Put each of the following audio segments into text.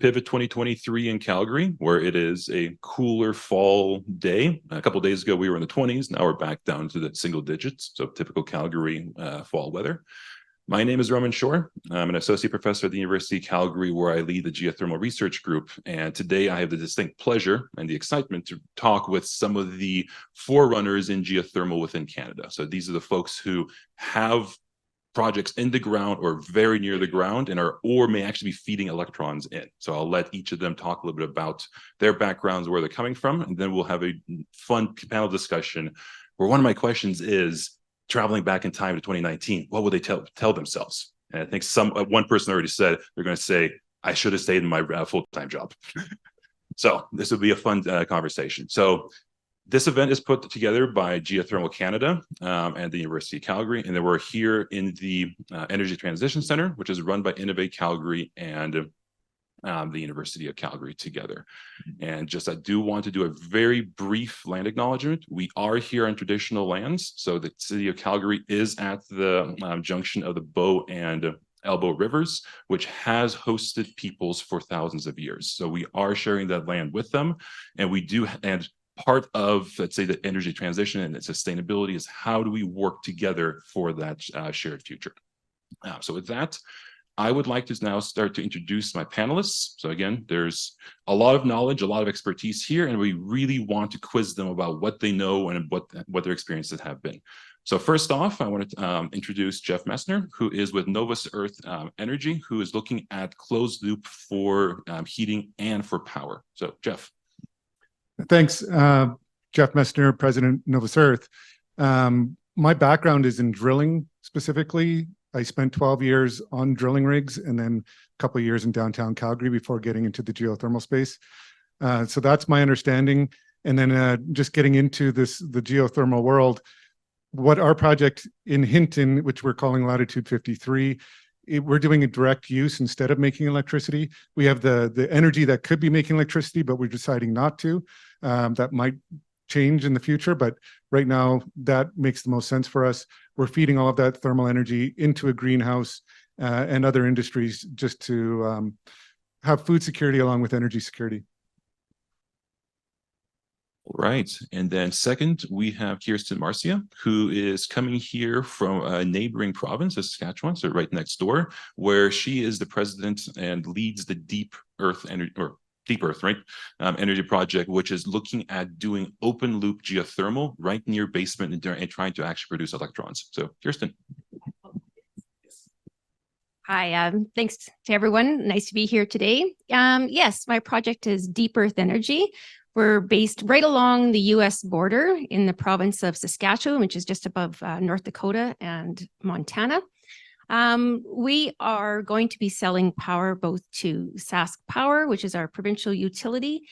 Pivot 2023 in Calgary, where it is a cooler fall day. A couple of days ago, we were in the 20s. Now we're back down to the single digits, so typical Calgary fall weather. My name is Shor. I'm an associate professor at the University of Calgary, where I lead the Geothermal Research Group. And today I have the distinct pleasure and the excitement to talk with some of the forerunners in geothermal within Canada. So these are the folks who have projects in the ground or very near the ground and or may actually be feeding electrons in. So I'll let each of them talk a little bit about their backgrounds, where they're coming from, and then we'll have a fun panel discussion where one of my questions is, traveling back in time to 2019, what would they tell themselves? And I think one person already said they're going to say, I should have stayed in my full-time job. So this will be a fun conversation. So this event is put together by Geothermal Canada and the University of Calgary, and then we're here in the Energy Transition Centre, which is run by Innovate Calgary and the University of Calgary together. And just I do want to do a very brief land acknowledgement. We are here on traditional lands. So the city of Calgary is at the junction of the Bow and Elbow Rivers, which has hosted peoples for thousands of years. So we are sharing that land with them. And we do, and part of, let's say, the energy transition and its sustainability is how do we work together for that shared future. So with that, I would like to now start to introduce my panelists. So again, there's a lot of knowledge, a lot of expertise here, and we really want to quiz them about what they know and what their experiences have been. So first off, I want to introduce Jeff Messner, who is with Novus Earth Energy, who is looking at closed loop for heating and for power. So Jeff. Thanks, Jeff Messner, President Novus Earth. My background is in drilling specifically. I spent 12 years on drilling rigs and then a couple of years in downtown Calgary before getting into the geothermal space. So that's my understanding. And then just getting into the geothermal world, what our project in Hinton, which we're calling Latitude 53, we're doing a direct use instead of making electricity. We have the energy that could be making electricity, but we're deciding not to. That might change in the future, but right now that makes the most sense for us. We're feeding all of that thermal energy into a greenhouse and other industries just to have food security along with energy security. All right. And then second, we have Kirsten Marcia, who is coming here from a neighboring province of Saskatchewan, so right next door, where she is the president and leads the Deep Earth Energy, or Deep Earth, right? Energy project, which is looking at doing open loop geothermal right near basement and trying to actually produce electrons. So Kirsten. Hi, thanks to everyone. Nice to be here today. Yes, my project is Deep Earth Energy. We're based right along the US border in the province of Saskatchewan, which is just above North Dakota and Montana. We are going to be selling power both to Sask Power, which is our provincial utility,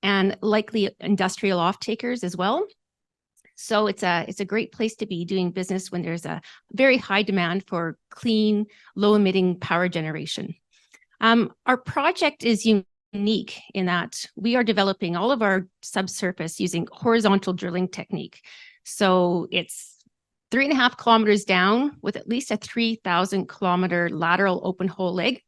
and likely industrial off-takers as well. So it's a great place to be doing business when there's a very high demand for clean, low-emitting power generation. Our project is unique in that we are developing all of our subsurface using horizontal drilling technique. So it's 3.5 kilometers down with at least a 3,000 kilometer lateral open hole leg.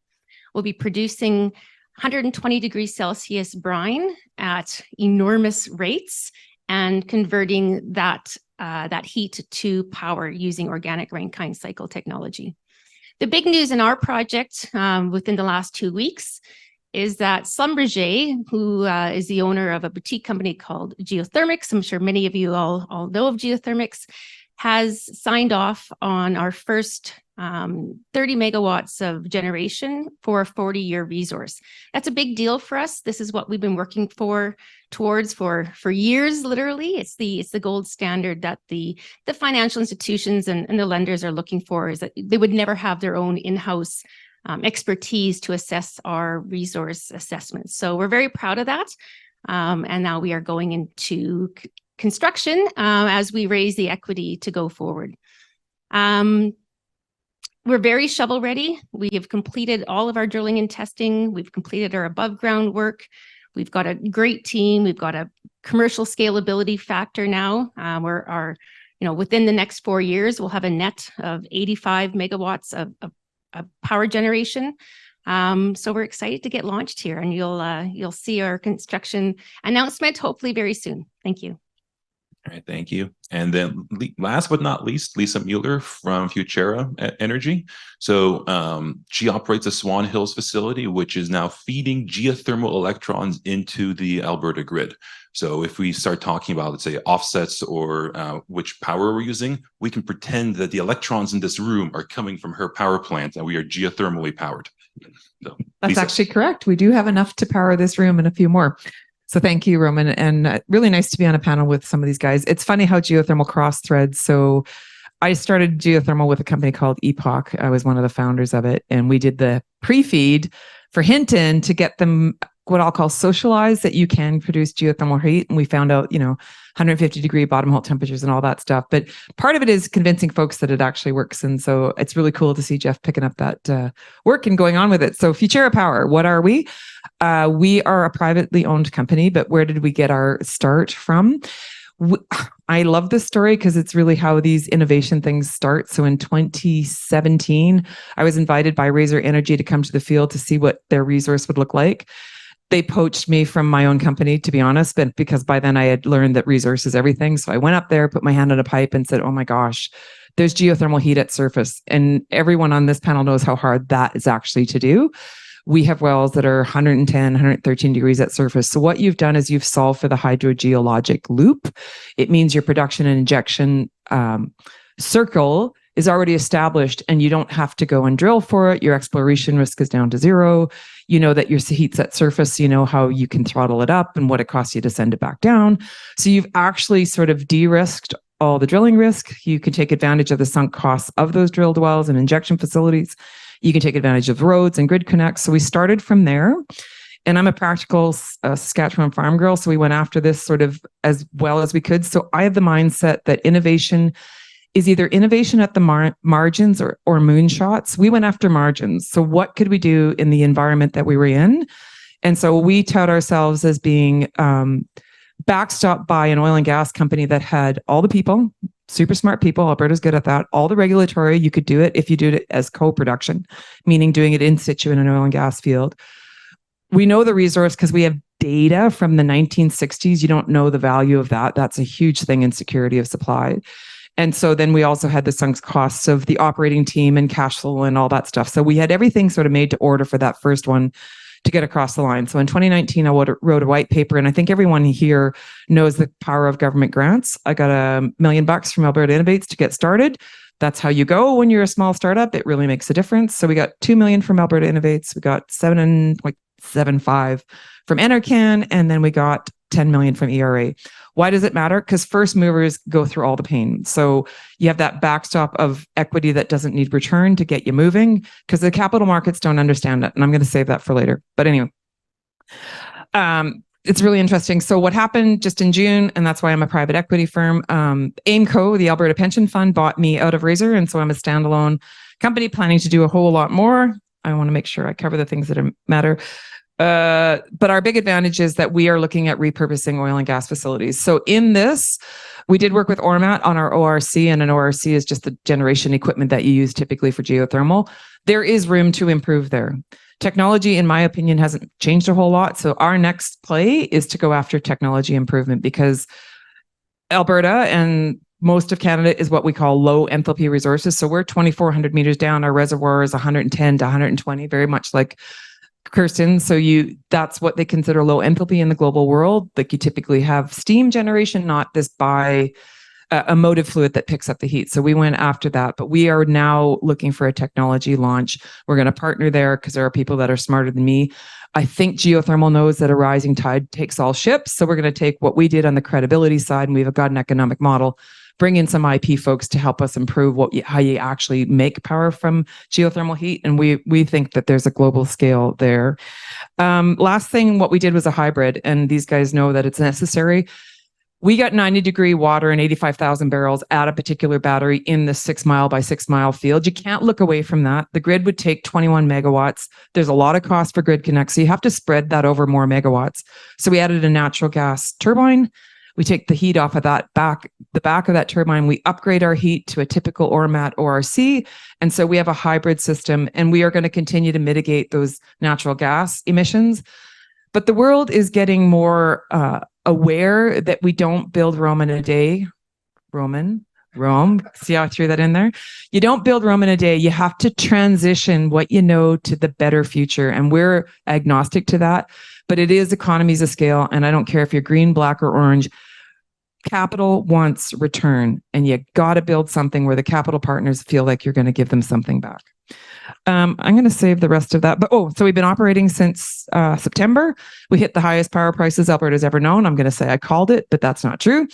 We'll be producing 120 degrees Celsius brine at enormous rates and converting that heat to power using organic Rankine cycle technology. The big news in our project within the last 2 weeks is that Schlumberger, who is the owner of a boutique company called Geothermics, I'm sure many of you all know of Geothermics, has signed off on our first 30 megawatts of generation for a 40-year resource. That's a big deal for us. This is what we've been working towards for years, literally. It's the gold standard that the financial institutions and the lenders are looking for, is that they would never have their own in-house expertise to assess our resource assessments. So we're very proud of that. And now we are going into construction as we raise the equity to go forward. We're very shovel ready. We have completed all of our drilling and testing. We've completed our above ground work. We've got a great team. We've got a commercial scalability factor now. Within the next 4 years, we'll have a net of 85 megawatts of power generation. So we're excited to get launched here, and you'll see our construction announcement hopefully very soon. Thank you. All right, thank you. And then last but not least, Lisa Mueller from FutEra Energy. So she operates a Swan Hills facility, which is now feeding geothermal electrons into the Alberta grid. So if we start talking about, let's say, offsets or which power we're using, we can pretend that the electrons in this room are coming from her power plant and we are geothermally powered. So, That's Lisa. actually correct. We do have enough to power this room and a few more. So thank you, Roman, and really nice to be on a panel with some of these guys. It's funny how geothermal cross threads. So I started geothermal with a company called Epoch. I was one of the founders of it, and we did the pre-feed for Hinton to get them what I'll call socialized, that you can produce geothermal heat. And we found out, 150 degree bottom hole temperatures and all that stuff. But part of it is convincing folks that it actually works. And so it's really cool to see Jeff picking up that work and going on with it. So FutEra Power, what are we? We are a privately owned company, but where did we get our start from? I love this story because it's really how these innovation things start. So in 2017, I was invited by Razor Energy to come to the field to see what their resource would look like. They poached me from my own company, to be honest, but because by then I had learned that resource is everything. So I went up there, put my hand on a pipe and said, oh my gosh, there's geothermal heat at surface. And everyone on this panel knows how hard that is actually to do. We have wells that are 110, 113 degrees at surface. So what you've done is you've solved for the hydrogeologic loop. It means your production and injection circle is already established and you don't have to go and drill for it. Your exploration risk is down to zero. You know that your heat's at surface. You know how you can throttle it up and what it costs you to send it back down. So you've actually sort of de-risked all the drilling risk. You can take advantage of the sunk costs of those drilled wells and injection facilities. You can take advantage of roads and grid connects. So we started from there. And I'm a practical Saskatchewan farm girl. So we went after this sort of as well as we could. So I have the mindset that innovation is either innovation at the margins or moonshots. We went after margins. So what could we do in the environment that we were in? And so we tout ourselves as being backstopped by an oil and gas company that had all the people, super smart people. Alberta's good at that. All the regulatory, you could do it if you do it as co-production, meaning doing it in situ in an oil and gas field. We know the resource because we have data from the 1960s. You don't know the value of that. That's a huge thing in security of supply. And so then we also had the sunk costs of the operating team and cash flow and all that stuff. So we had everything sort of made to order for that first one to get across the line. So in 2019, I wrote a white paper, and I think everyone here knows the power of government grants. I got $1 million from Alberta Innovates to get started. That's how you go when you're a small startup. It really makes a difference. So we got $2 million from Alberta Innovates. We got 7.75 from Enercan, and then we got 10 million from ERA. Why does it matter? Because first movers go through all the pain. So you have that backstop of equity that doesn't need return to get you moving, because the capital markets don't understand it. And I'm going to save that for later. But anyway, it's really interesting. So what happened just in June, and that's why I'm a private equity firm, AIMCO, the Alberta Pension Fund, bought me out of Razor. And so I'm a standalone company planning to do a whole lot more. I want to make sure I cover the things that matter. But our big advantage is that we are looking at repurposing oil and gas facilities. So in this, we did work with Ormat on our ORC, and an ORC is just the generation equipment that you use typically for geothermal. There is room to improve there. Technology, in my opinion, hasn't changed a whole lot. So our next play is to go after technology improvement, because Alberta and most of Canada is what we call low enthalpy resources. So we're 2,400 meters down. Our reservoir is 110 to 120, very much like Kirsten. So that's what they consider low enthalpy in the global world. Like you typically have steam generation, not this a motive fluid that picks up the heat. So we went after that, but we are now looking for a technology launch. We're going to partner there because there are people that are smarter than me. I think geothermal knows that a rising tide takes all ships. So we're going to take what we did on the credibility side, and we've got an economic model, bring in some IP folks to help us improve how you actually make power from geothermal heat. And we think that there's a global scale there. Last thing, what we did was a hybrid, and these guys know that it's necessary. We got 90 degree water and 85,000 barrels at a particular battery in the 6 mile by 6 mile field. You can't look away from that. The grid would take 21 megawatts. There's a lot of cost for grid connect, so you have to spread that over more megawatts. So we added a natural gas turbine. We take the heat off of the back of that turbine. We upgrade our heat to a typical ORMAT ORC. And so we have a hybrid system, and we are going to continue to mitigate those natural gas emissions. But the world is getting more aware that we don't build Rome in a day. Rome. See how I threw that in there? You don't build Rome in a day. You have to transition what you know to the better future. And we're agnostic to that, but it is economies of scale. And I don't care if you're green, black, or orange. Capital wants return, and you got to build something where the capital partners feel like you're going to give them something back. I'm going to save the rest of that. But so we've been operating since September. We hit the highest power prices Alberta's ever known. I'm going to say I called it, but that's not true.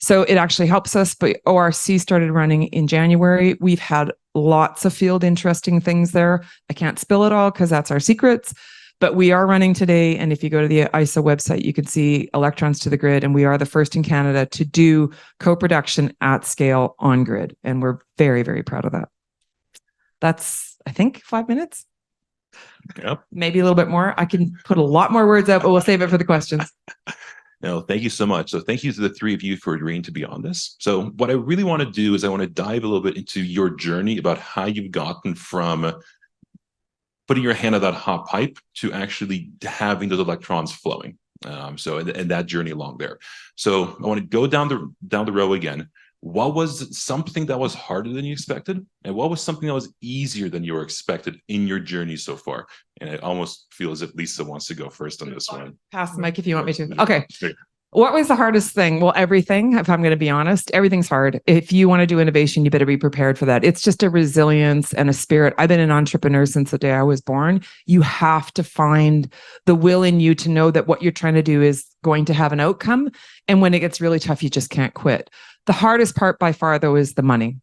So it actually helps us. But ORC started running in January. We've had lots of field interesting things there. I can't spill it all because that's our secrets. But we are running today. And if you go to the ISO website, you can see electrons to the grid. And we are the first in Canada to do co-production at scale on grid. And we're very, very proud of that. That's, I think, 5 minutes. Yep. Maybe a little bit more. I can put a lot more words out, but we'll save it for the questions. No, thank you so much. So thank you to the three of you for agreeing to be on this. So what I really want to do is I want to dive a little bit into your journey about how you've gotten from putting your hand on that hot pipe to actually having those electrons flowing. And that journey along there. So I want to go down the row again. What was something that was harder than you expected? And what was something that was easier than you were expected in your journey so far? And I almost feel as if Lisa wants to go first on this one. Pass the mic if you want me to. Okay. What was the hardest thing? Well, everything, if I'm going to be honest, everything's hard. If you want to do innovation, you better be prepared for that. It's just a resilience and a spirit. I've been an entrepreneur since the day I was born. You have to find the will in you to know that what you're trying to do is going to have an outcome. And when it gets really tough, you just can't quit. The hardest part by far, though, is the money.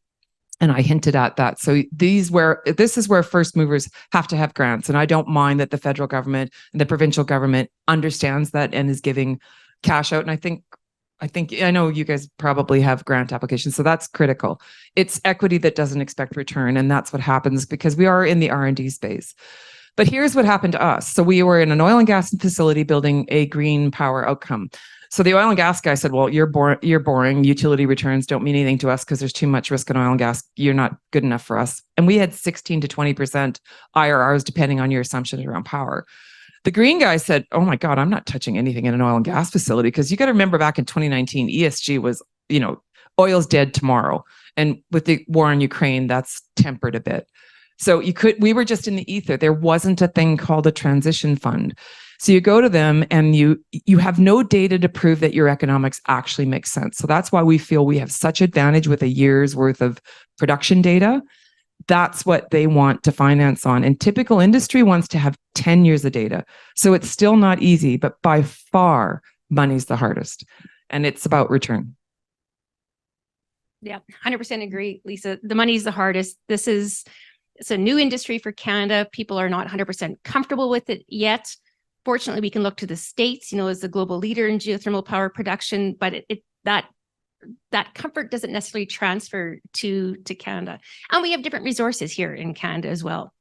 And I hinted at that. So this is where first movers have to have grants. And I don't mind that the federal government and the provincial government understands that and is giving cash out. And I know you guys probably have grant applications, so that's critical. It's equity that doesn't expect return. And that's what happens because we are in the R&D space. But here's what happened to us. So we were in an oil and gas facility building a green power outcome. So the oil and gas guy said, well, you're boring. Utility returns don't mean anything to us because there's too much risk in oil and gas. You're not good enough for us. And we had 16 to 20% IRRs, depending on your assumptions around power. The green guy said, oh my God, I'm not touching anything in an oil and gas facility. Because you got to remember back in 2019, ESG was, oil's dead tomorrow. And with the war in Ukraine, that's tempered a bit. So we were just in the ether. There wasn't a thing called a transition fund. So you go to them and you have no data to prove that your economics actually makes sense. So that's why we feel we have such advantage with a year's worth of production data. That's what they want to finance on. And typical industry wants to have 10 years of data. So it's still not easy, but by far, money's the hardest. And it's about return. Yeah, 100% agree, Lisa. The money's the hardest. It's a new industry for Canada. People are not 100% comfortable with it yet. Fortunately, we can look to the States, as the global leader in geothermal power production, but that comfort doesn't necessarily transfer to Canada. And we have different resources here in Canada as well.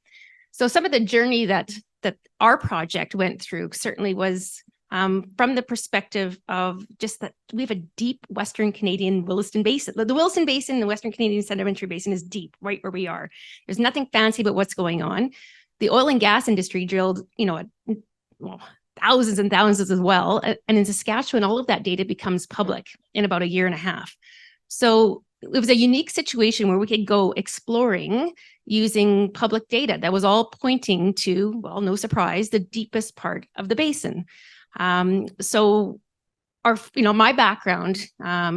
So some of the journey that our project went through certainly was from the perspective of just that we have a deep Western Canadian Williston Basin. The Williston Basin, the Western Canadian Sedimentary Basin, is deep right where we are. There's nothing fancy about what's going on. The oil and gas industry drilled, thousands and thousands as well. And in Saskatchewan, all of that data becomes public in about a year and a half. So it was a unique situation where we could go exploring using public data that was all pointing to, well, no surprise, the deepest part of the basin. So my background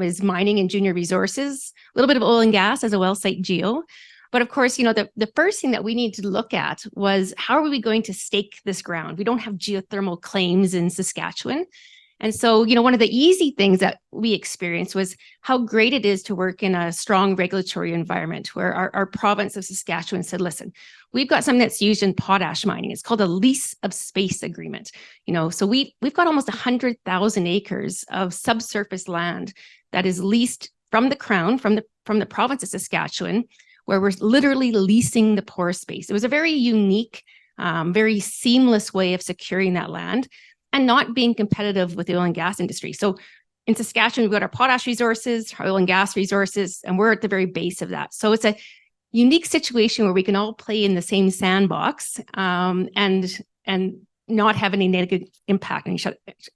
is mining and junior resources, a little bit of oil and gas as a well site geo. But of course, the first thing that we needed to look at was how are we going to stake this ground? We don't have geothermal claims in Saskatchewan. And so, one of the easy things that we experienced was how great it is to work in a strong regulatory environment where our province of Saskatchewan said, listen, we've got something that's used in potash mining. It's called a lease of space agreement. So we've got almost 100,000 acres of subsurface land that is leased from the Crown, from the province of Saskatchewan, where we're literally leasing the pore space. It was a very unique, very seamless way of securing that land and not being competitive with the oil and gas industry. So in Saskatchewan, we've got our potash resources, oil and gas resources, and we're at the very base of that. So it's a unique situation where we can all play in the same sandbox, and not have any negative impact.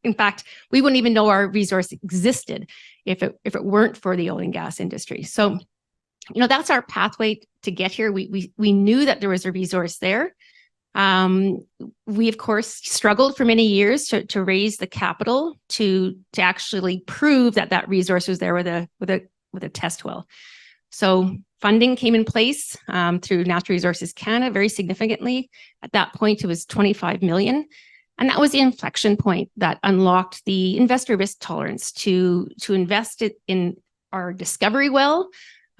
In fact, we wouldn't even know our resource existed if it weren't for the oil and gas industry. So, that's our pathway to get here. We knew that there was a resource there. We of course struggled for many years to raise the capital to actually prove that resource was there with a test well. So funding came in place through Natural Resources Canada very significantly. At that point, it was 25 million. And that was the inflection point that unlocked the investor risk tolerance to invest it in our discovery well.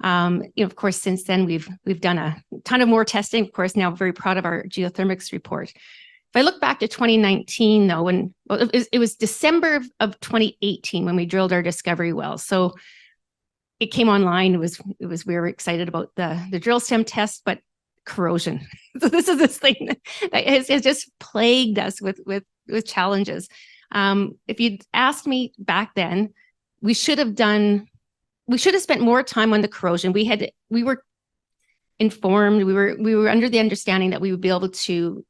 Of course, since then, we've done a ton of more testing. Of course, now very proud of our geothermics report. If I look back to 2019, though, it was December of 2018 when we drilled our discovery well. So it came online. We were excited about the drill stem test, but corrosion. So this is this thing that has just plagued us with challenges. If you'd asked me back then, we should have spent more time on the corrosion. We were informed. We were under the understanding that we would be able to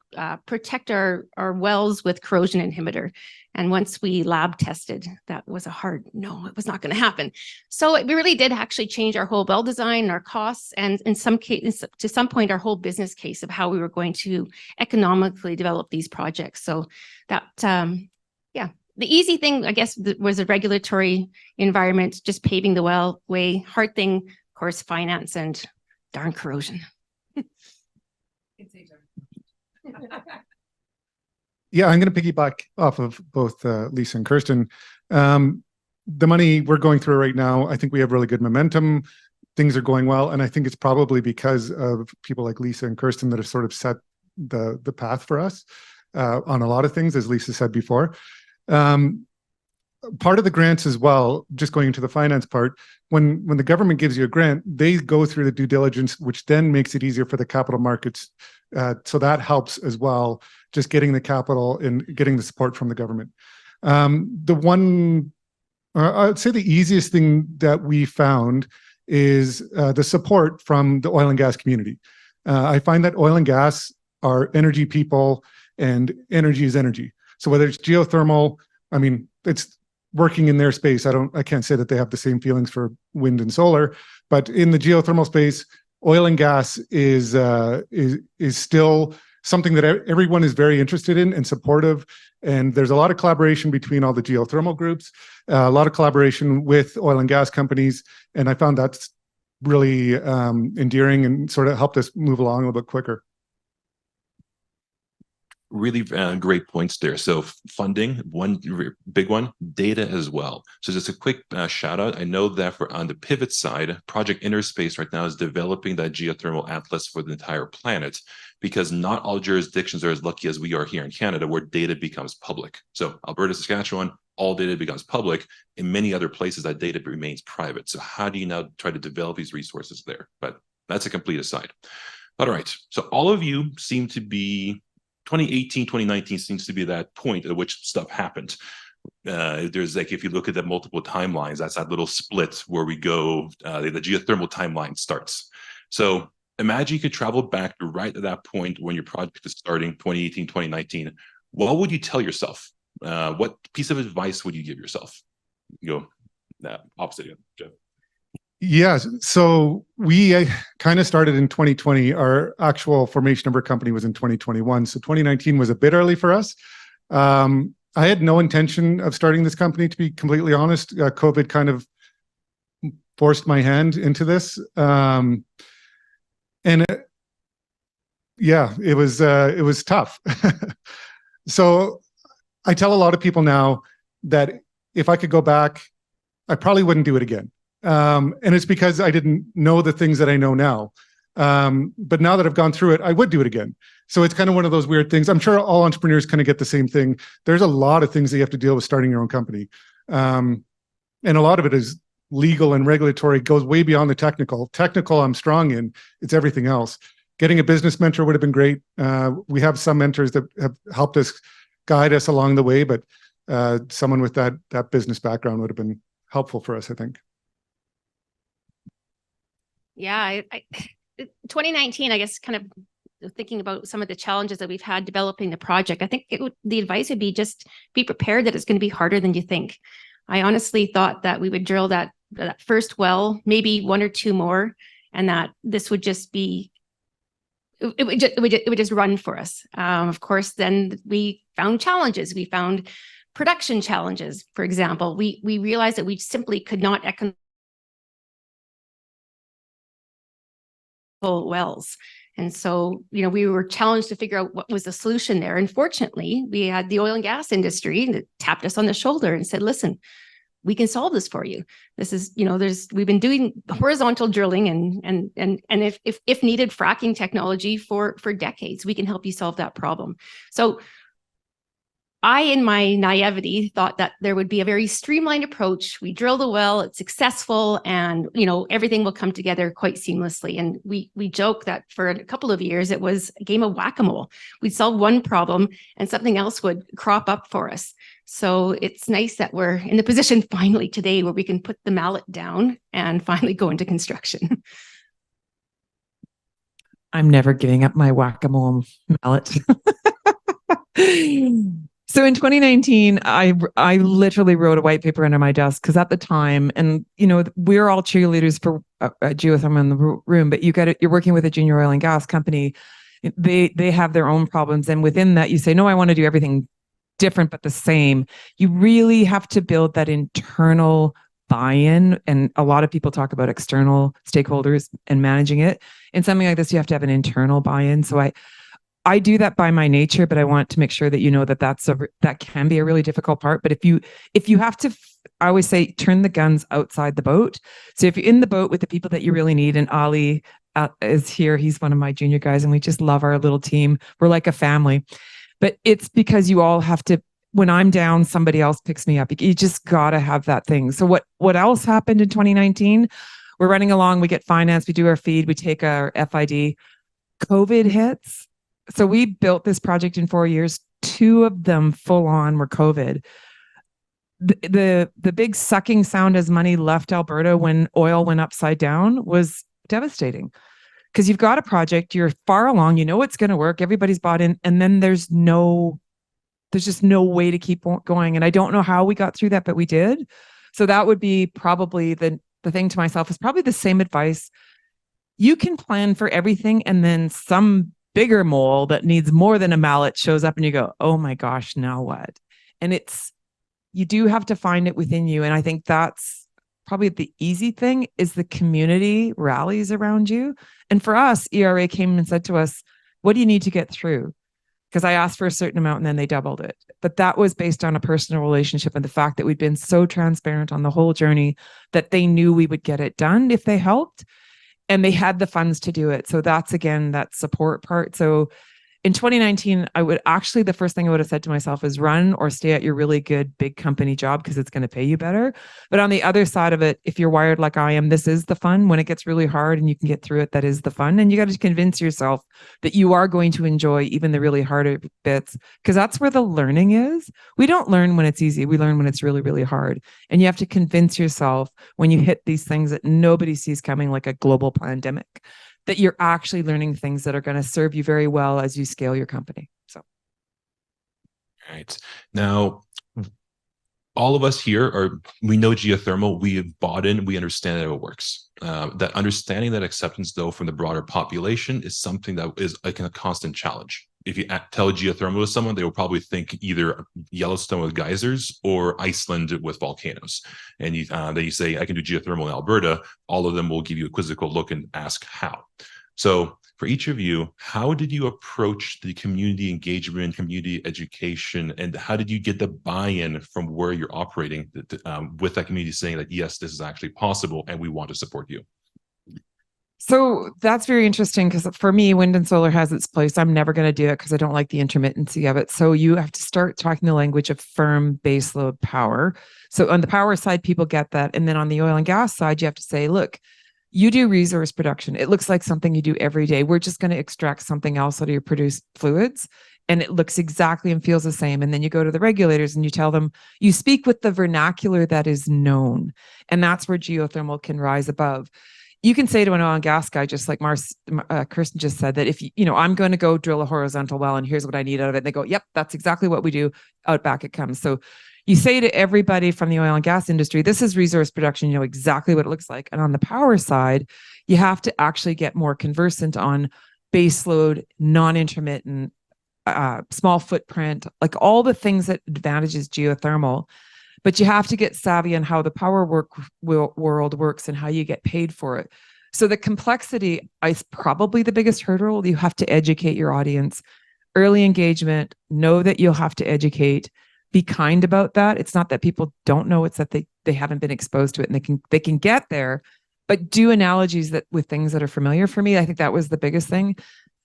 protect our wells with corrosion inhibitor. And once we lab tested, that was a hard no. It was not going to happen. So we really did actually change our whole well design, our costs, and in some cases, to some point, our whole business case of how we were going to economically develop these projects. So that, the easy thing, I guess, was a regulatory environment, just paving the way. Hard thing, of course, finance and darn corrosion. Yeah, I'm going to piggyback off of both Lisa and Kirsten. The money we're going through right now, I think we have really good momentum. Things are going well, and I think it's probably because of people like Lisa and Kirsten that have sort of set the path for us on a lot of things, as Lisa said before. Part of the grants as well, just going into the finance part, when the government gives you a grant, they go through the due diligence, which then makes it easier for the capital markets. So that helps as well, just getting the capital and getting the support from the government. I'd say the easiest thing that we found is the support from the oil and gas community. I find that oil and gas are energy people, and energy is energy. So whether it's geothermal, I mean, it's working in their space. I can't say that they have the same feelings for wind and solar, but in the geothermal space, oil and gas is still something that everyone is very interested in and supportive. And there's a lot of collaboration between all the geothermal groups, a lot of collaboration with oil and gas companies. And I found that's really endearing and sort of helped us move along a little bit quicker. Really great points there. So funding, one big one, data as well. So just a quick shout out. I know that on the Pivot side, Project Interspace right now is developing that geothermal atlas for the entire planet, because not all jurisdictions are as lucky as we are here in Canada, where data becomes public. So Alberta, Saskatchewan, all data becomes public. In many other places, that data remains private. So how do you now try to develop these resources there? But that's a complete aside. All right. So all of you seem to be 2018, 2019 seems to be that point at which stuff happened. There's like, if you look at the multiple timelines, that's that little split where we go, the geothermal timeline starts. So imagine you could travel back to right at that point when your project is starting, 2018, 2019. What would you tell yourself? What piece of advice would you give yourself? You go opposite of Jeff. Yeah, so we kind of started in 2020. Our actual formation of our company was in 2021. So 2019 was a bit early for us. I had no intention of starting this company, to be completely honest. COVID kind of forced my hand into this. It was tough. So I tell a lot of people now that if I could go back, I probably wouldn't do it again. And it's because I didn't know the things that I know now. But now that I've gone through it, I would do it again. So it's kind of one of those weird things. I'm sure all entrepreneurs kind of get the same thing. There's a lot of things that you have to deal with starting your own company. And a lot of it is legal and regulatory, goes way beyond the technical. Technical, I'm strong in. It's everything else. Getting a business mentor would have been great. We have some mentors that have helped us guide us along the way, but someone with that business background would have been helpful for us, I think. Yeah, 2019, I guess, kind of thinking about some of the challenges that we've had developing the project, I think the advice would be just be prepared that it's going to be harder than you think. I honestly thought that we would drill that first well, maybe one or two more, and that this would just be, it would just run for us. Of course, then we found challenges. We found production challenges, for example. We realized that we simply could not wells. And so, we were challenged to figure out what was the solution there. And fortunately, we had the oil and gas industry that tapped us on the shoulder and said, listen, we can solve this for you. This is, we've been doing horizontal drilling and if needed, fracking technology for decades. We can help you solve that problem. So I, in my naivety, thought that there would be a very streamlined approach. We drill the well, it's successful, and everything will come together quite seamlessly. And we joke that for a couple of years, it was a game of whack-a-mole. We'd solve one problem and something else would crop up for us. So it's nice that we're in the position finally today where we can put the mallet down and finally go into construction. I'm never giving up my whack-a-mole mallet. So in 2019, I literally wrote a white paper under my desk because at the time, and we're all cheerleaders for geothermal in the room, but you're working with a junior oil and gas company. They have their own problems, and within that, you say, no, I want to do everything different but the same. You really have to build that internal buy-in, and a lot of people talk about external stakeholders and managing it. In something like this, you have to have an internal buy-in. So I do that by my nature, but I want to make sure that that can be a really difficult part. But if you have to, I always say, turn the guns outside the boat. So if you're in the boat with the people that you really need, and Ali is here, he's one of my junior guys, and we just love our little team. We're like a family. But it's because you all have to, when I'm down, somebody else picks me up. You just got to have that thing. So what else happened in 2019? We're running along, we get financed, we do our feed, we take our FID. COVID hits. So we built this project in 4 years. 2 of them full on were COVID. The big sucking sound as money left Alberta when oil went upside down was devastating. Because you've got a project, you're far along, it's going to work, everybody's bought in, and then there's just no way to keep going. And I don't know how we got through that, but we did. So that would be probably the thing to myself is probably the same advice. You can plan for everything, and then some bigger mole that needs more than a mallet shows up and you go, oh my gosh, now what? And you do have to find it within you. And I think that's probably the easy thing is the community rallies around you. And for us, ERA came and said to us, what do you need to get through? Because I asked for a certain amount and then they doubled it. But that was based on a personal relationship and the fact that we'd been so transparent on the whole journey that they knew we would get it done if they helped. And they had the funds to do it. So that's, again, that support part. So in 2019, the first thing I would have said to myself is run or stay at your really good big company job because it's going to pay you better. But on the other side of it, if you're wired like I am, this is the fun. When it gets really hard and you can get through it, that is the fun. And you got to convince yourself that you are going to enjoy even the really harder bits, because that's where the learning is. We don't learn when it's easy. We learn when it's really, really hard. And you have to convince yourself when you hit these things that nobody sees coming, like a global pandemic, that you're actually learning things that are going to serve you very well as you scale your company. So, all right. Now, all of us here we know geothermal, we have bought in, we understand that it works. That understanding, that acceptance, though, from the broader population is something that is like a constant challenge. If you tell geothermal to someone, they will probably think either Yellowstone with geysers or Iceland with volcanoes. And then you say, I can do geothermal in Alberta, all of them will give you a quizzical look and ask how. So for each of you, how did you approach the community engagement, community education, and how did you get the buy-in from where you're operating with that community saying that, yes, this is actually possible and we want to support you? So that's very interesting because for me, wind and solar has its place. I'm never going to do it because I don't like the intermittency of it. So you have to start talking the language of firm baseload power. So on the power side, people get that. And then on the oil and gas side, you have to say, look, you do resource production. It looks like something you do every day. We're just going to extract something else out of your produced fluids. and it looks exactly and feels the same. And then you go to the regulators and you tell them, you speak with the vernacular that is known. And that's where geothermal can rise above. You can say to an oil and gas guy, just like Kirsten just said, that if I'm going to go drill a horizontal well and here's what I need out of it. And they go, yep, that's exactly what we do. Out back it comes. So you say to everybody from the oil and gas industry, this is resource production, you know exactly what it looks like. And on the power side, you have to actually get more conversant on baseload, non-intermittent, small footprint, like all the things that advantages geothermal. But you have to get savvy on how the power world works and how you get paid for it. So the complexity is probably the biggest hurdle. You have to educate your audience. Early engagement, know that you'll have to educate. Be kind about that. It's not that people don't know, it's that they haven't been exposed to it, and they can get there, but do analogies that with things that are familiar for me. I think that was the biggest thing.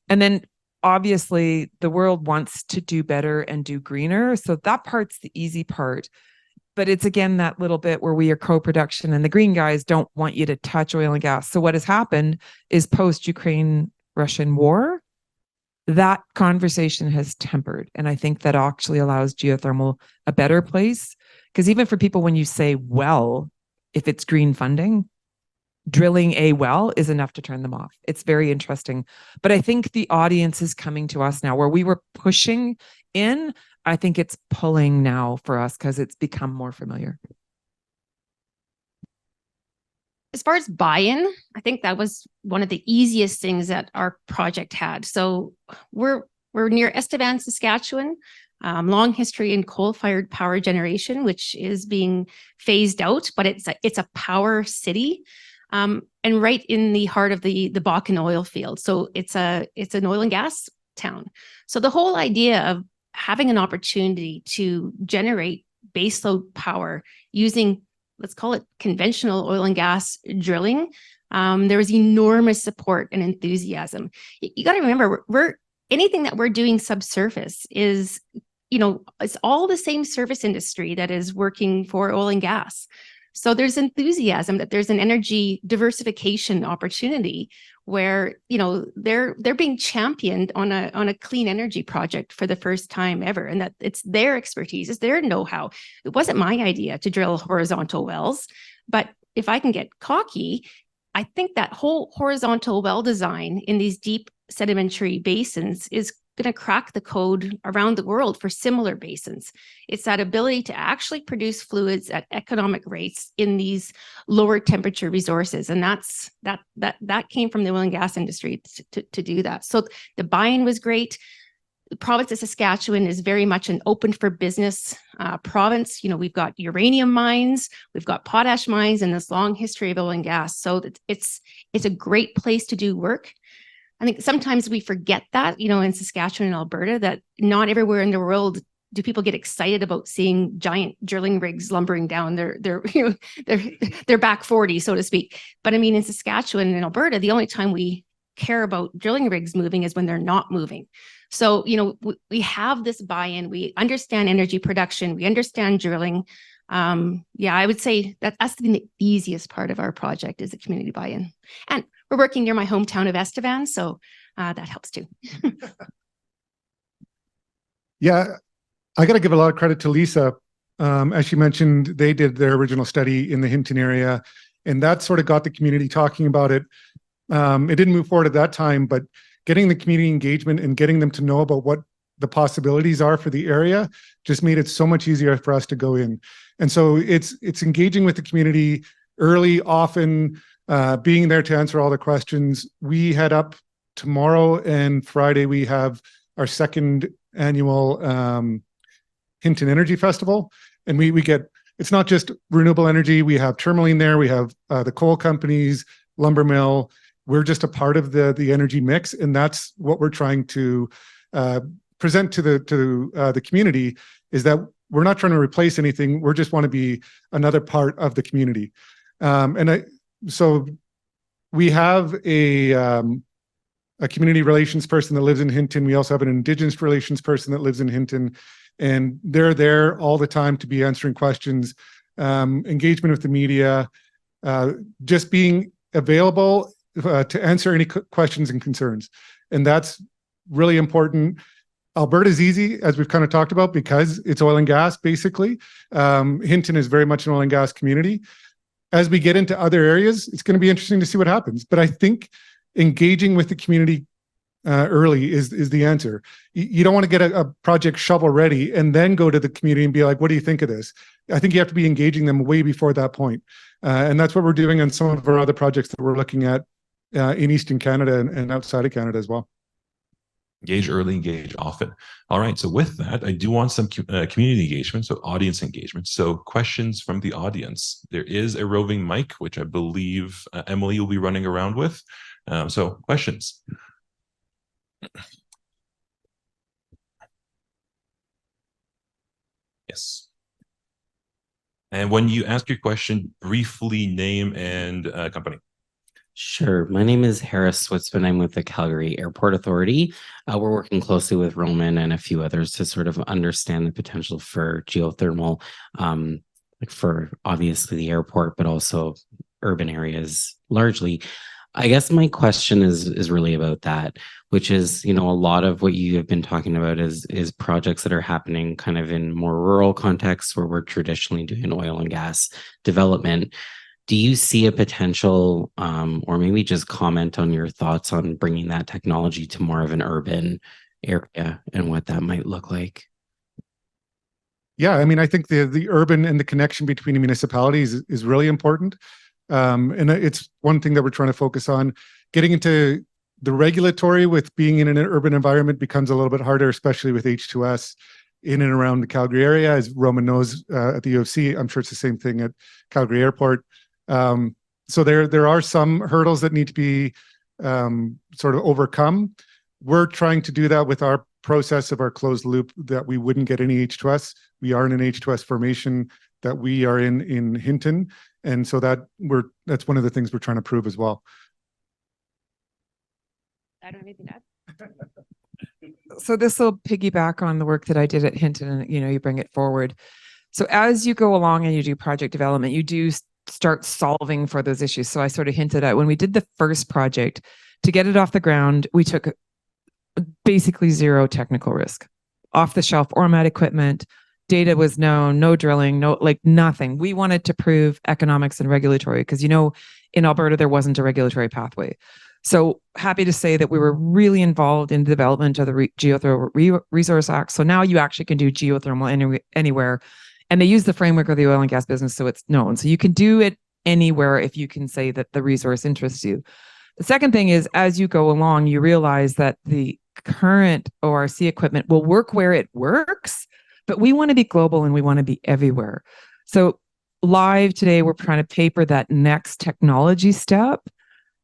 And then obviously the world wants to do better and do greener. So that part's the easy part. But it's again that little bit where we are co-production and the green guys don't want you to touch oil and gas. So what has happened is post-Ukraine Russian war, that conversation has tempered. And I think that actually allows geothermal a better place. Because even for people, when you say well, if it's green funding, drilling a well is enough to turn them off. It's very interesting. But I think the audience is coming to us now where we were pushing in. I think it's pulling now for us because it's become more familiar. As far as buy-in, I think that was one of the easiest things that our project had. So we're near Estevan, Saskatchewan, long history in coal-fired power generation, which is being phased out, but it's a power city, and right in the heart of the Bakken oil field. So it's an oil and gas town. So the whole idea of having an opportunity to generate baseload power using, let's call it conventional oil and gas drilling, there was enormous support and enthusiasm. You got to remember, anything that we're doing subsurface is, it's all the same service industry that is working for oil and gas. So there's enthusiasm that there's an energy diversification opportunity where, they're being championed on a clean energy project for the first time ever. And that it's their expertise, it's their know-how. It wasn't my idea to drill horizontal wells, but if I can get cocky, I think that whole horizontal well design in these deep sedimentary basins is going to crack the code around the world for similar basins. It's that ability to actually produce fluids at economic rates in these lower temperature resources. And that came from the oil and gas industry to do that. So the buy-in was great. The province of Saskatchewan is very much an open for business province. We've got uranium mines, we've got potash mines, and this long history of oil and gas. So it's a great place to do work. I think sometimes we forget that, in Saskatchewan and Alberta, that not everywhere in the world do people get excited about seeing giant drilling rigs lumbering down their back 40, so to speak. But I mean, in Saskatchewan and Alberta, the only time we care about drilling rigs moving is when they're not moving. So, we have this buy-in, we understand energy production, we understand drilling. I would say that's the easiest part of our project is the community buy-in. And we're working near my hometown of Estevan, so that helps too. Yeah, I got to give a lot of credit to Lisa. As she mentioned, they did their original study in the Hinton area, and that sort of got the community talking about it. It didn't move forward at that time, but getting the community engagement and getting them to know about what the possibilities are for the area just made it so much easier for us to go in. And so it's engaging with the community early, often, being there to answer all the questions. We head up tomorrow and Friday. We have our second annual Hinton Energy Festival. And we get, it's not just renewable energy. We have tourmaline there. We have the coal companies, lumber mill. We're just a part of the energy mix. And that's what we're trying to present to the community, is that we're not trying to replace anything. We just want to be another part of the community. So we have a community relations person that lives in Hinton. We also have an Indigenous relations person that lives in Hinton, and they're there all the time to be answering questions, engagement with the media, just being available to answer any questions and concerns. And that's really important. Alberta's easy, as we've kind of talked about, because it's oil and gas, basically. Hinton is very much an oil and gas community. As we get into other areas, it's going to be interesting to see what happens. But I think engaging with the community early is the answer. You don't want to get a project shovel ready and then go to the community and be like, what do you think of this? I think you have to be engaging them way before that point. And that's what we're doing on some of our other projects that we're looking at in Eastern Canada and outside of Canada as well. Engage early, engage often. All right. So with that, I do want some community engagement, so audience engagement. So questions from the audience. There is a roving mic, which I believe Emily will be running around with. So questions. Yes. And when you ask your question, briefly name and company. Sure. My name is Harris Switzman. I'm with the Calgary Airport Authority. We're working closely with Roman and a few others to sort of understand the potential for geothermal, like for obviously the airport, but also urban areas largely. I guess my question is really about that, which is, a lot of what you have been talking about is projects that are happening kind of in more rural contexts where we're traditionally doing oil and gas development. Do you see a potential, or maybe just comment on your thoughts on bringing that technology to more of an urban area and what that might look like? Yeah, I mean, I think the urban and the connection between the municipalities is really important. And it's one thing that we're trying to focus on. Getting into the regulatory with being in an urban environment becomes a little bit harder, especially with H2S in and around the Calgary area. As Roman knows, at the U of C, I'm sure it's the same thing at Calgary Airport. So there are some hurdles that need to be sort of overcome. We're trying to do that with our process of our closed loop, that we wouldn't get any H2S. We are in an H2S formation that we are in Hinton. And so that's one of the things we're trying to prove as well. I don't have anything to add. So this will piggyback on the work that I did at Hinton, and you bring it forward. So as you go along and you do project development, you do start solving for those issues. So I sort of hinted at when we did the first project, to get it off the ground, we took basically zero technical risk. Off the shelf Ormat equipment, data was known, no drilling, nothing. We wanted to prove economics and regulatory because, in Alberta, there wasn't a regulatory pathway. So happy to say that we were really involved in the development of the Geothermal Resource Act. So now you actually can do geothermal anywhere. And they use the framework of the oil and gas business, so it's known. So you can do it anywhere if you can say that the resource interests you. The second thing is, as you go along, you realize that the current ORC equipment will work where it works, but we want to be global and we want to be everywhere. So live today, we're trying to paper that next technology step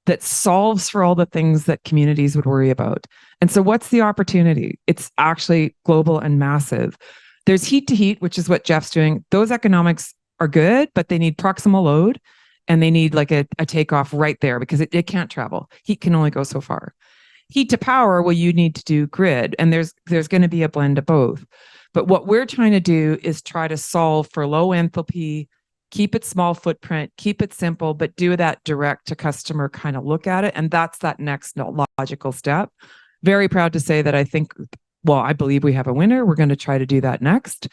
that solves for all the things that communities would worry about. And so what's the opportunity? It's actually global and massive. There's heat to heat, which is what Jeff's doing. Those economics are good, but they need proximal load and they need like a takeoff right there because it can't travel. Heat can only go so far. Heat to power, well, you need to do grid, and there's going to be a blend of both. But what we're trying to do is try to solve for low enthalpy, keep it small footprint, keep it simple, but do that direct to customer kind of look at it. And that's that next logical step. Very proud to say that I believe we have a winner. We're going to try to do that next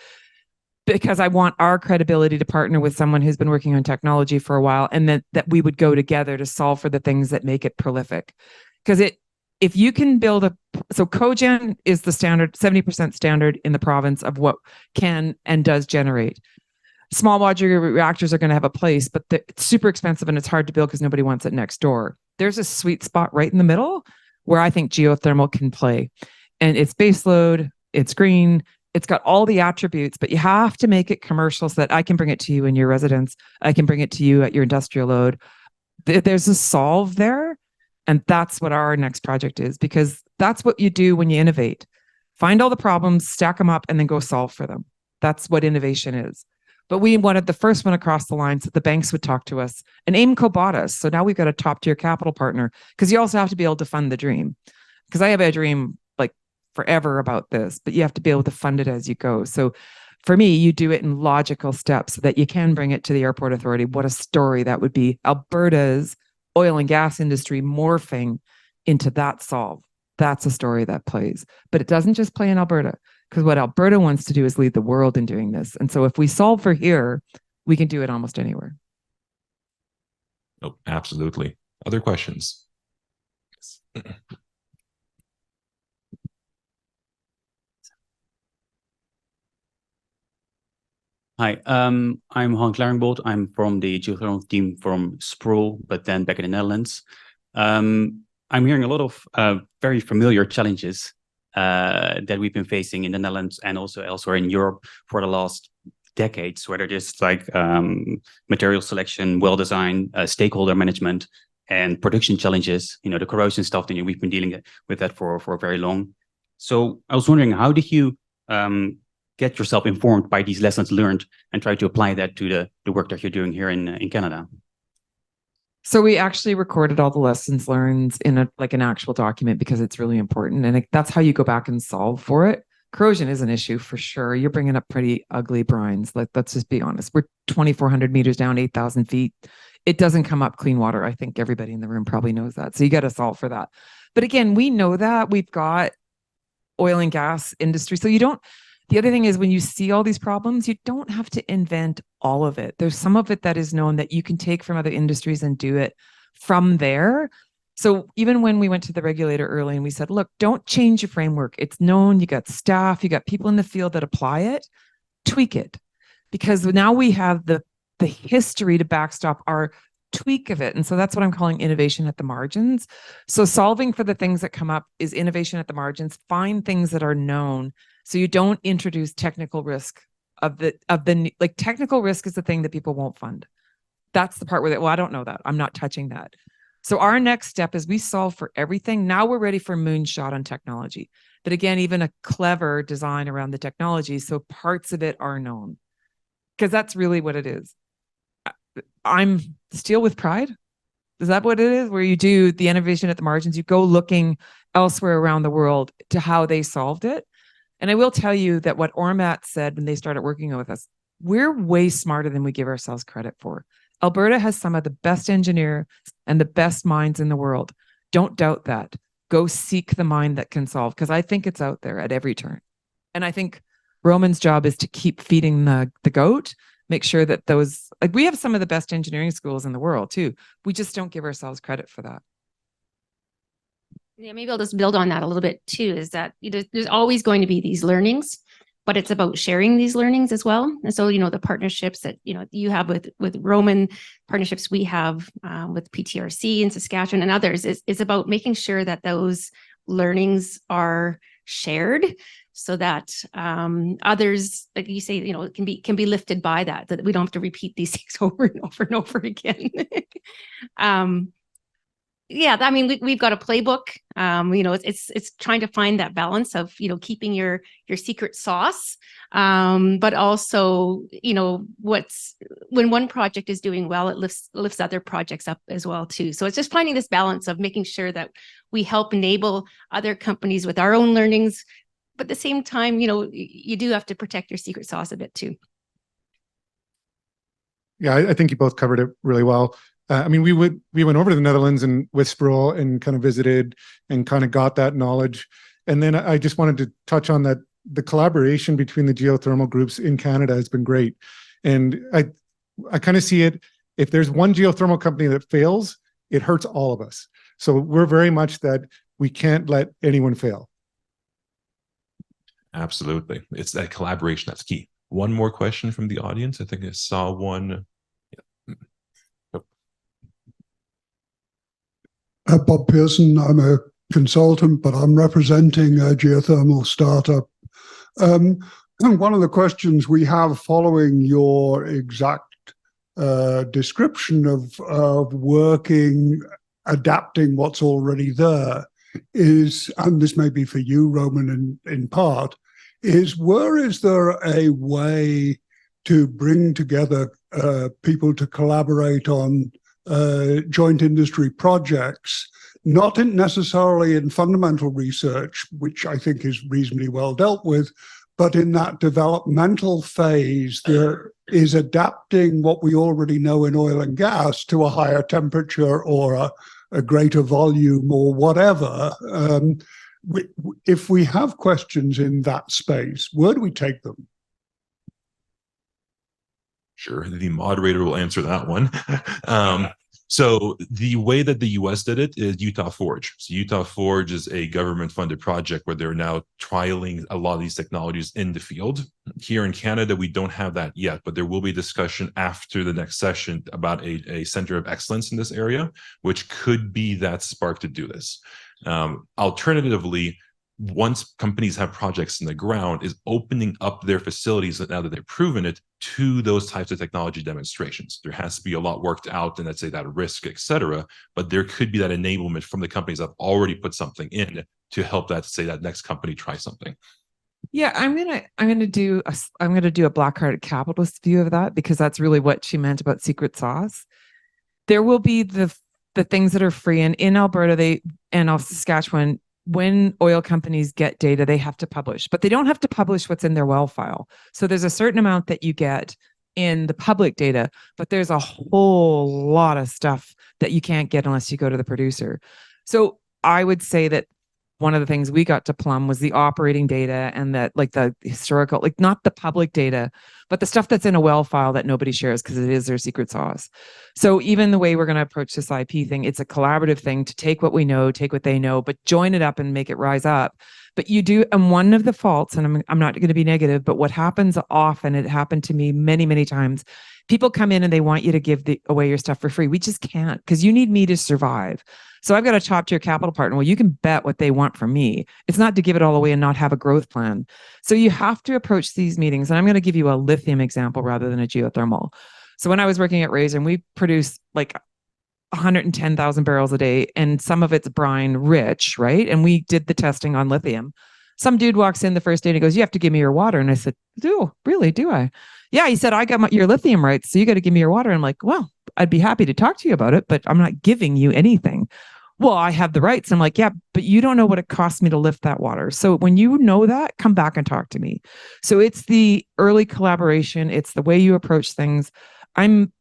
because I want our credibility to partner with someone who's been working on technology for a while, and that we would go together to solve for the things that make it prolific. Because if you can build so cogen is the standard, 70% standard in the province of what can and does generate. Small modular reactors are going to have a place, but it's super expensive and it's hard to build because nobody wants it next door. There's a sweet spot right in the middle where I think geothermal can play. And it's base load, it's green, it's got all the attributes, but you have to make it commercial so that I can bring it to you in your residence. I can bring it to you at your industrial load. There's a solve there. And that's what our next project is, because that's what you do when you innovate. Find all the problems, stack them up, and then go solve for them. That's what innovation is. But we wanted the first one across the line so the banks would talk to us. And AIMCO bought us. So now we've got a top tier capital partner, because you also have to be able to fund the dream. Because I have a dream like forever about this, but you have to be able to fund it as you go. So for me, you do it in logical steps so that you can bring it to the airport authority. What a story that would be. Alberta's oil and gas industry morphing into that solve. that's a story that plays. But it doesn't just play in Alberta, because what Alberta wants to do is lead the world in doing this. And so if we solve for here, we can do it almost anywhere. Oh, absolutely. Other questions? Hi, I'm Han Klarenbold. I'm from the geothermal team from Sproul, but then back in the Netherlands. I'm hearing a lot of very familiar challenges that we've been facing in the Netherlands and also elsewhere in Europe for the last decades, whether it's like material selection, well design, stakeholder management, and production challenges. You know, the corrosion stuff. We've been dealing with that for very long. So I was wondering, how did you get yourself informed by these lessons learned and try to apply that to the work that you're doing here in Canada? So we actually recorded all the lessons learned in an actual document because it's really important. And that's how you go back and solve for it. Corrosion is an issue for sure. You're bringing up pretty ugly brines. Let's just be honest. We're 2,400 meters down, 8,000 feet. It doesn't come up clean water. I think everybody in the room probably knows that. So you got to solve for that. But again, we know that we've got oil and gas industry. So the other thing is, when you see all these problems, you don't have to invent all of it. There's some of it that is known that you can take from other industries and do it from there. So even when we went to the regulator early and we said, look, don't change your framework. It's known, you got staff, you got people in the field that apply it, tweak it. Because now we have the history to backstop our tweak of it. And so that's what I'm calling innovation at the margins. So solving for the things that come up is innovation at the margins. Find things that are known so you don't introduce technical risk technical risk is the thing that people won't fund. That's the part where I don't know that. I'm not touching that. So our next step is we solve for everything. Now we're ready for moonshot on technology. But again, even a clever design around the technology, so parts of it are known. Because that's really what it is. I'm Steel with Pride. Is that what it is? Where you do the innovation at the margins, you go looking elsewhere around the world to how they solved it. And I will tell you that what Ormat said when they started working with us, we're way smarter than we give ourselves credit for. Alberta has some of the best engineers and the best minds in the world. Don't doubt that. Go seek the mind that can solve, because I think it's out there at every turn. And I think Roman's job is to keep feeding the goat, make sure that we have some of the best engineering schools in the world too. We just don't give ourselves credit for that. Yeah, maybe I'll just build on that a little bit too, is that there's always going to be these learnings, but it's about sharing these learnings as well. And so, the partnerships that, you have with Roman, partnerships we have with PTRC in Saskatchewan and others is about making sure that those learnings are shared so that others, like you say, can be lifted by that we don't have to repeat these things over and over and over again. Yeah, I mean, we've got a playbook. It's trying to find that balance of, keeping your secret sauce, but also, when one project is doing well, it lifts other projects up as well too. So it's just finding this balance of making sure that we help enable other companies with our own learnings, but at the same time, you do have to protect your secret sauce a bit too. Yeah, I think you both covered it really well. We went over to the Netherlands and with Sproul and kind of visited and kind of got that knowledge. And then I just wanted to touch on that the collaboration between the geothermal groups in Canada has been great. And I kind of see it, if there's one geothermal company that fails, it hurts all of us. So we're very much that we can't let anyone fail. Absolutely. It's that collaboration that's key. One more question from the audience. I think I saw one. Bob Pearson, I'm a consultant, but I'm representing a geothermal startup. And one of the questions we have following your exact description of working, adapting what's already there is, and this may be for you, Roman, in part, is where is there a way to bring together people to collaborate on joint industry projects, not necessarily in fundamental research, which I think is reasonably well dealt with, but in that developmental phase that is adapting what we already know in oil and gas to a higher temperature or a greater volume or whatever. if we have questions in that space, where do we take them? Sure, the moderator will answer that one. So the way that the US did it is Utah Forge. So Utah Forge is a government-funded project where they're now trialing a lot of these technologies in the field. Here in Canada, we don't have that yet, but there will be discussion after the next session about a center of excellence in this area, which could be that spark to do this. Alternatively, once companies have projects in the ground, is opening up their facilities now that they've proven it to those types of technology demonstrations. There has to be a lot worked out, and let's say that risk, et cetera, but there could be that enablement from the companies that have already put something in to help that, say, that next company try something. Yeah, I'm gonna do a black-hearted capitalist view of that, because that's really what she meant about secret sauce. There will be the things that are free, and in Alberta and also Saskatchewan, when oil companies get data, they have to publish, but they don't have to publish what's in their well file. So there's a certain amount that you get in the public data, but there's a whole lot of stuff that you can't get unless you go to the producer. So I would say that one of the things we got to plumb was the operating data, and that, like, the historical, like, not the public data, but the stuff that's in a well file that nobody shares because it is their secret sauce. So even the way we're going to approach this IP thing, it's a collaborative thing to take what we know, take what they know, but join it up and make it rise up. But you do, and one of the faults, and I'm not going to be negative, but what happens often, it happened to me many, many times, people come in and they want you to give away your stuff for free. We just can't, because you need me to survive. So I've got to talk to your capital partner. Well, you can bet what they want from me. It's not to give it all away and not have a growth plan. So you have to approach these meetings. And I'm going to give you a lithium example rather than a geothermal. So when I was working at Razor, and we produce like 110,000 barrels a day, and some of it's brine rich, right? And we did the testing on lithium. Some dude walks in the first day and he goes, "You have to give me your water." And I said, "Oh, really? Do I?" "Yeah." He said, "I got your lithium rights, so you got to give me your water." I'm like, "Well, I'd be happy to talk to you about it, but I'm not giving you anything." "Well, I have the rights." I'm like, "Yeah, but you don't know what it costs me to lift that water. So when you know that, come back and talk to me." So it's the early collaboration. It's the way you approach things. I'm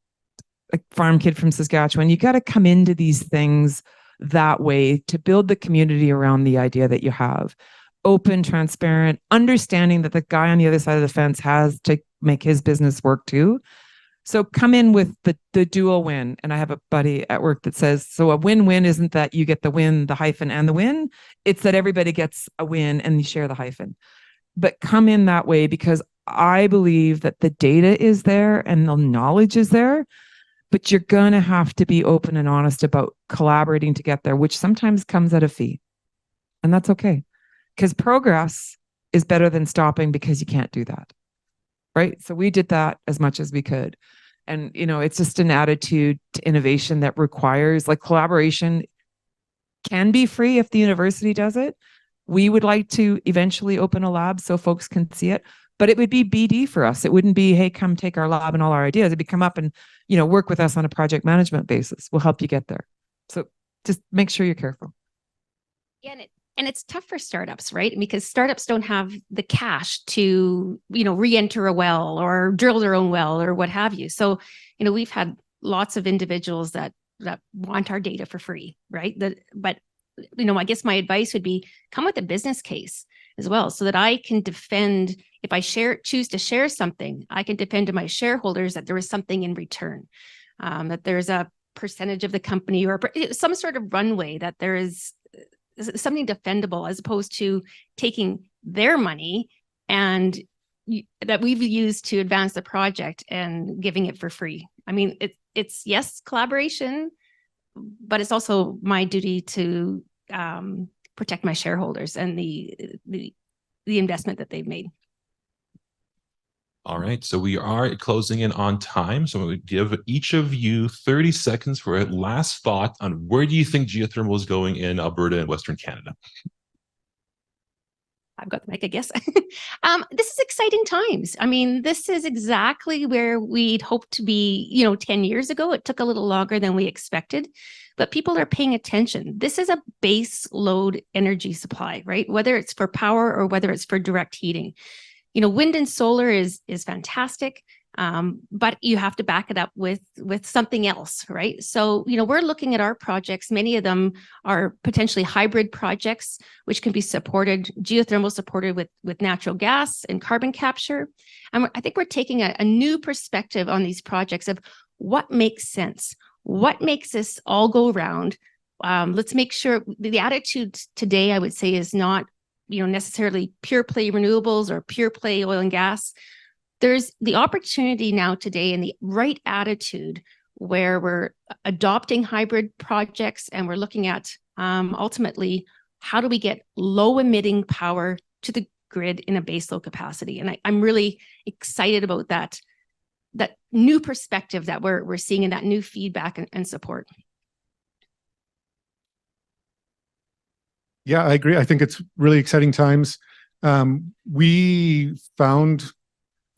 a farm kid from Saskatchewan. You got to come into these things that way to build the community around the idea that you have. Open, transparent, understanding that the guy on the other side of the fence has to make his business work too. So come in with the dual win. And I have a buddy at work that says, so a win-win isn't that you get the win, the hyphen, and the win. It's that everybody gets a win and you share the hyphen. But come in that way, because I believe that the data is there and the knowledge is there, but you're going to have to be open and honest about collaborating to get there, which sometimes comes at a fee. And that's okay, because progress is better than stopping because you can't do that. Right? So we did that as much as we could. And, it's just an attitude to innovation that requires, like, collaboration can be free if the university does it. We would like to eventually open a lab so folks can see it, but it would be BD for us. It wouldn't be, "Hey, come take our lab and all our ideas." It'd be, "Come up and, work with us on a project management basis. We'll help you get there." So just make sure you're careful. Yeah, and it's tough for startups, right? Because startups don't have the cash to, re-enter a well or drill their own well or what have you. So, we've had lots of individuals that want our data for free, right? But I guess my advice would be, come with a business case as well, so that I can defend, if I choose to share something, I can defend to my shareholders that there is something in return, that there's a percentage of the company or some sort of runway, that there is something defendable, as opposed to taking their money and that we've used to advance the project and giving it for free. I mean, it's yes, collaboration, but it's also my duty to protect my shareholders and the investment that they've made. All right, so we are closing in on time. So I'm going to give each of you 30 seconds for a last thought on where do you think geothermal is going in Alberta and Western Canada? I've got the mic, I guess. This is exciting times. I mean, this is exactly where we'd hoped to be, 10 years ago. It took a little longer than we expected, but people are paying attention. This is a base load energy supply, right? Whether it's for power or whether it's for direct heating. Wind and solar is fantastic. But you have to back it up with something else, right? So, we're looking at our projects. Many of them are potentially hybrid projects, which can be supported, geothermal supported with natural gas and carbon capture. And I think we're taking a new perspective on these projects of what makes sense, what makes this all go around. Let's make sure the attitude today, I would say, is not, necessarily pure play renewables or pure play oil and gas. There's the opportunity now today and the right attitude where we're adopting hybrid projects and we're looking at ultimately, how do we get low emitting power to the grid in a baseload capacity? And I'm really excited about that new perspective that we're seeing and that new feedback and support. Yeah, I agree. I think it's really exciting times. We found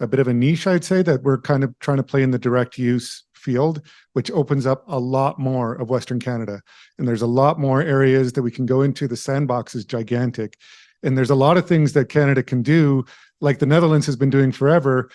a bit of a niche, I'd say, that we're kind of trying to play in the direct use field, which opens up a lot more of Western Canada. And there's a lot more areas that we can go into. The sandbox is gigantic. And there's a lot of things that Canada can do, like the Netherlands has been doing forever,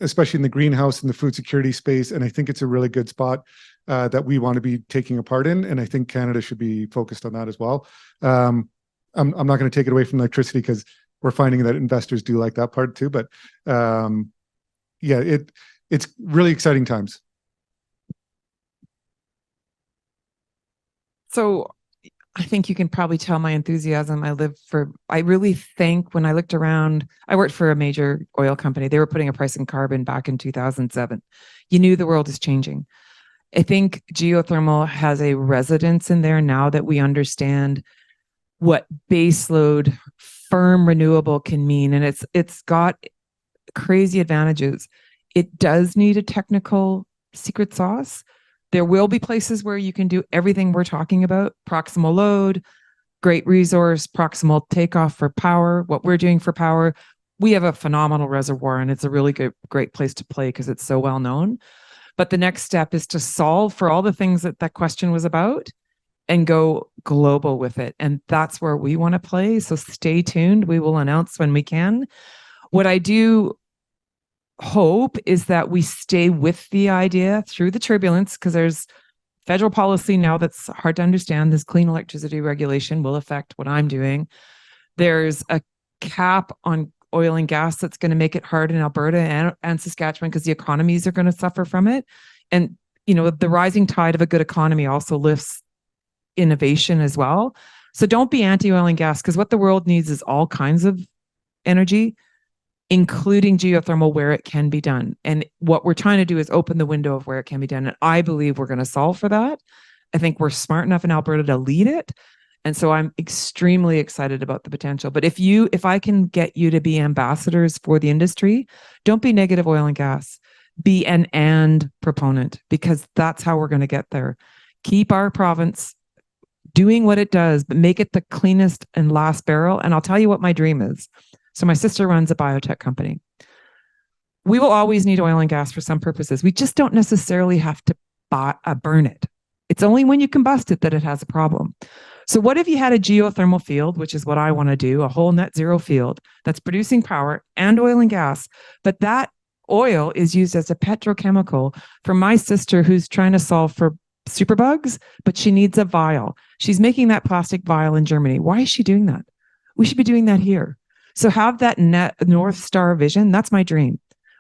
especially in the greenhouse and the food security space. And I think it's a really good spot that we want to be taking a part in. And I think Canada should be focused on that as well. I'm not going to take it away from electricity because we're finding that investors do like that part too. But yeah, it's really exciting times. So I think you can probably tell my enthusiasm. I really think when I looked around, I worked for a major oil company. They were putting a price on carbon back in 2007. You knew the world is changing. I think geothermal has a resonance in there now that we understand what baseload firm renewable can mean. And it's got crazy advantages. It does need a technical secret sauce. There will be places where you can do everything we're talking about: proximal load, great resource, proximal takeoff for power, what we're doing for power. We have a phenomenal reservoir and it's a really great place to play because it's so well known. But the next step is to solve for all the things that question was about and go global with it. And that's where we want to play. So stay tuned. We will announce when we can. What I do hope is that we stay with the idea through the turbulence, because there's federal policy now that's hard to understand. This clean electricity regulation will affect what I'm doing. There's a cap on oil and gas that's going to make it hard in Alberta and Saskatchewan because the economies are going to suffer from it. And, the rising tide of a good economy also lifts innovation as well. So don't be anti-oil and gas, because what the world needs is all kinds of energy, including geothermal where it can be done. And what we're trying to do is open the window of where it can be done. And I believe we're going to solve for that. I think we're smart enough in Alberta to lead it. And so I'm extremely excited about the potential. But if I can get you to be ambassadors for the industry, don't be negative oil and gas. Be an and proponent, because that's how we're going to get there. Keep our province doing what it does, but make it the cleanest and last barrel. And I'll tell you what my dream is. So my sister runs a biotech company. We will always need oil and gas for some purposes. We just don't necessarily have to burn it. It's only when you combust it that it has a problem. So what if you had a geothermal field, which is what I want to do, a whole net zero field that's producing power and oil and gas, but that oil is used as a petrochemical for my sister who's trying to solve for superbugs, but she needs a vial. She's making that plastic vial in Germany. Why is she doing that? We should be doing that here. So have that North Star vision. That's my dream.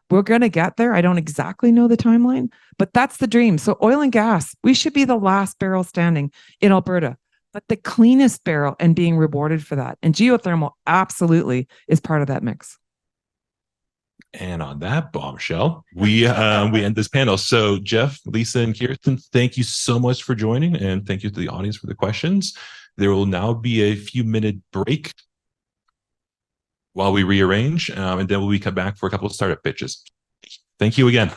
We're going to get there. I don't exactly know the timeline, but that's the dream. So oil and gas, we should be the last barrel standing in Alberta, but the cleanest barrel, and being rewarded for that. And geothermal absolutely is part of that mix. And on that bombshell, we end this panel. So Jeff, Lisa, and Kirsten, thank you so much for joining, and thank you to the audience for the questions. There will now be a few-minute break while we rearrange, and then we'll come back for a couple of startup pitches. Thank you again.